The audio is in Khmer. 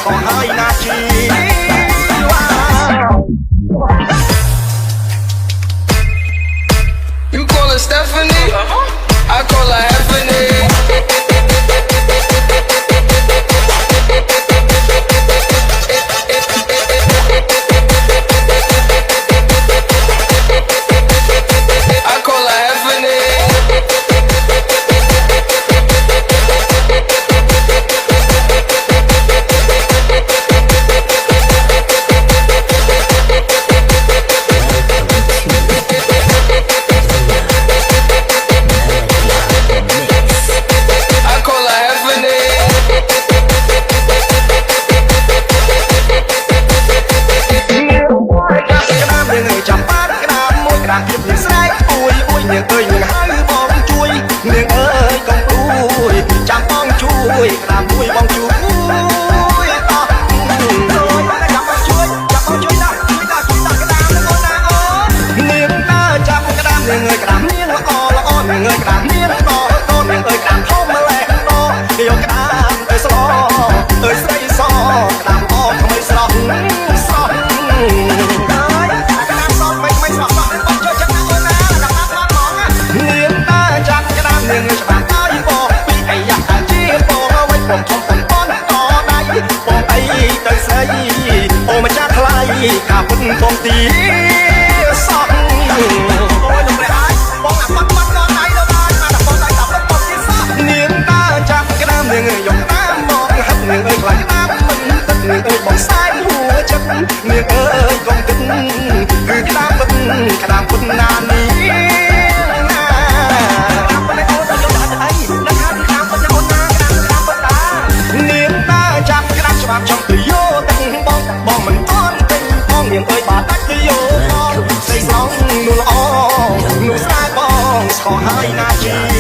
ស្គាល់ហើយណាជី You call her Stephanie? I call her Stephanie. I call her Stephanie. ខាពុនពងទីសោះអូយលោកព្រះអាយបងអាបាត់បាត់ដល់ដៃដល់ហើយបានបងដៃដល់ពងទីសោះនាងតាចាប់ក្តាមនាងយកតាមមកហាត់នាងអើយខ្លាចតាមមិនទឹកនាងអើយបងស្ដាយហួចិត្តនាងអើយកុំគិតគឺក្តាមពុតក្តាមពុតណានេះចង់ទៅយោទាំងបងមិនអន់ពេញបងនាងអើយបាត់ដាច់ទៅយោស្អីស្រងនោះល្អនោះស្អាតបងស្គាល់ហើយណាជី